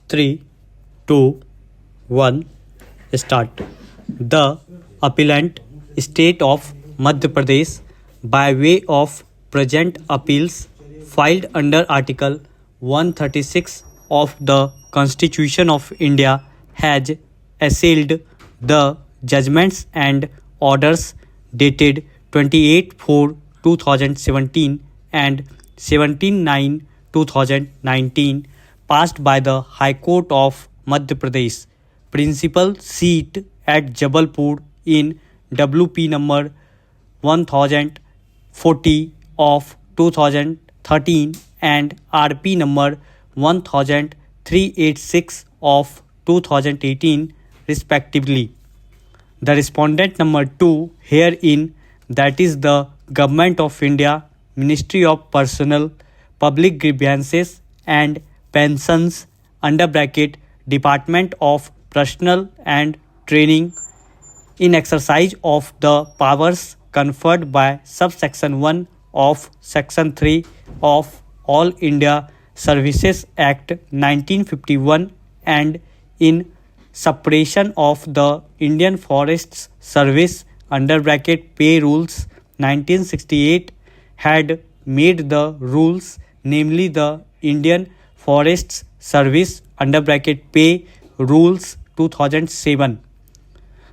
3, 2, 1, start. The appellant state of Madhya Pradesh, by way of present appeals filed under Article 136 of the Constitution of India, has assailed the judgments and orders dated 28/4/2017 and 17/9/2019 passed by the High Court of Madhya Pradesh, principal seat at Jabalpur in WP number 1040 of 2013 and RP number 1386 of 2018 respectively. The respondent number 2 herein, that is the Government of India, Ministry of Personnel, Public Grievances and Pensions under bracket Department of Personnel and Training, in exercise of the powers conferred by subsection 1 of section 3 of All India Services Act 1951 and in suppression of the Indian Forests Service under bracket Pay Rules 1968 had made the rules, namely the Indian Forests Service under bracket Pay Rules 2007.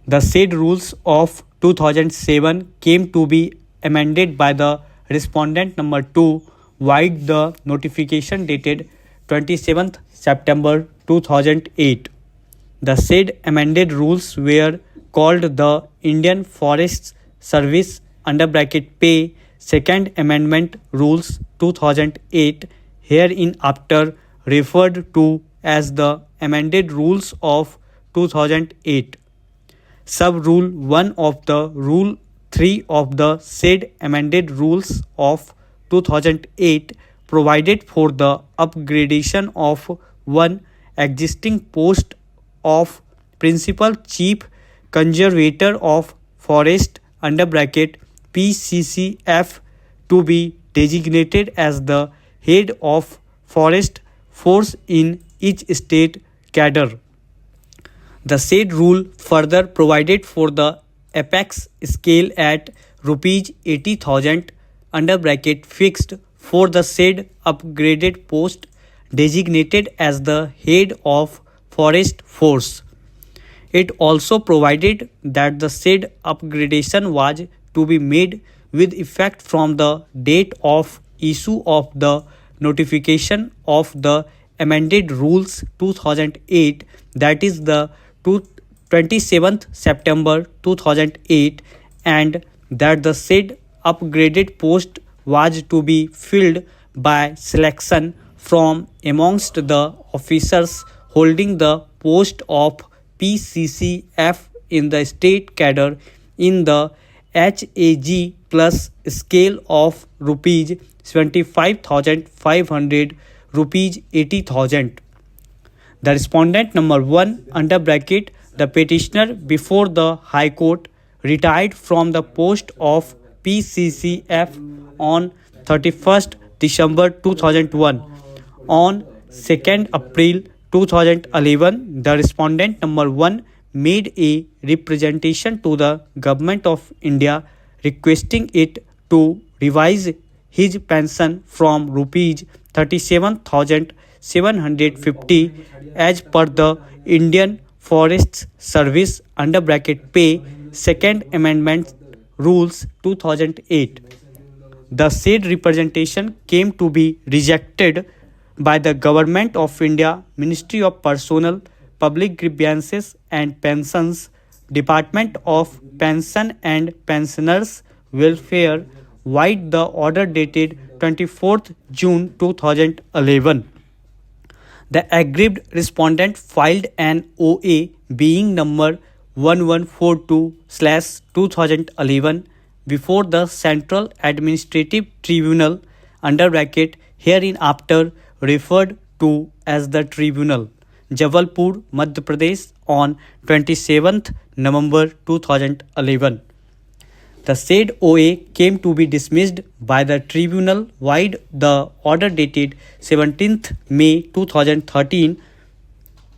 The said rules of 2007 came to be amended by the respondent number 2 vide the notification dated 27th September 2008. The said amended rules were called the Indian Forests Service under bracket Pay Second Amendment Rules 2008, herein after referred to as the amended rules of 2008. Sub Rule 1 of the Rule 3 of the said amended rules of 2008 provided for the upgradation of one existing post of Principal Chief Conservator of Forest under bracket PCCF to be designated as the head of forest force in each state cadre. The said rule further provided for the apex scale at rupees 80,000 under bracket fixed for the said upgraded post designated as the head of forest force. It also provided that the said upgradation was to be made with effect from the date of issue of the notification of the amended rules 2008, that is the 27th September 2008, and that the said upgraded post was to be filled by selection from amongst the officers holding the post of PCCF in the state cadre in the HAG plus scale of rupees 75,500 rupees 80,000. The respondent number 1 under bracket the petitioner before the High Court retired from the post of PCCF on 31st December 2001. On 2nd April 2011, the respondent number 1 made a representation to the Government of India requesting it to revise his pension from rupees 37,750 as per the Indian Forests Service under bracket Pay Second Amendment Rules 2008. The said representation came to be rejected by the Government of India, Ministry of Personnel, Public Grievances and Pensions, Department of Pension and Pensioners Welfare, vide the order dated 24th June 2011. The aggrieved respondent filed an OA being number 1142/2011 before the Central Administrative Tribunal under bracket hereinafter referred to as the Tribunal, Jabalpur, Madhya Pradesh on 27th November 2011. The said OA came to be dismissed by the tribunal vide the order dated 17th May 2013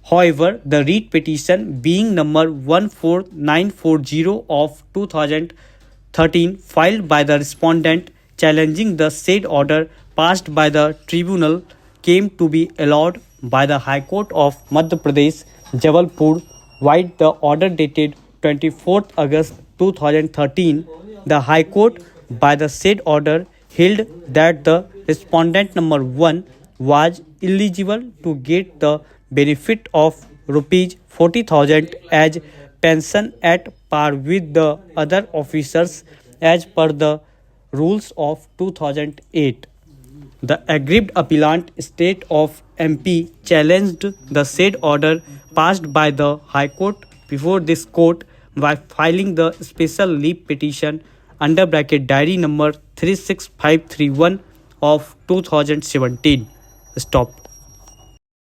However, the writ petition being number 14940 of 2013 filed by the respondent challenging the said order passed by the tribunal came to be allowed by the High Court of Madhya Pradesh, Jabalpur, while the order dated 24th August 2013, the High Court by the said order held that the respondent number 1 was eligible to get the benefit of rupees 40,000 as pension at par with the other officers as per the rules of 2008. The aggrieved appellant state of MP challenged the said order passed by the High Court before this court by filing the special leave petition under bracket diary number 36531 of 2017. Stop.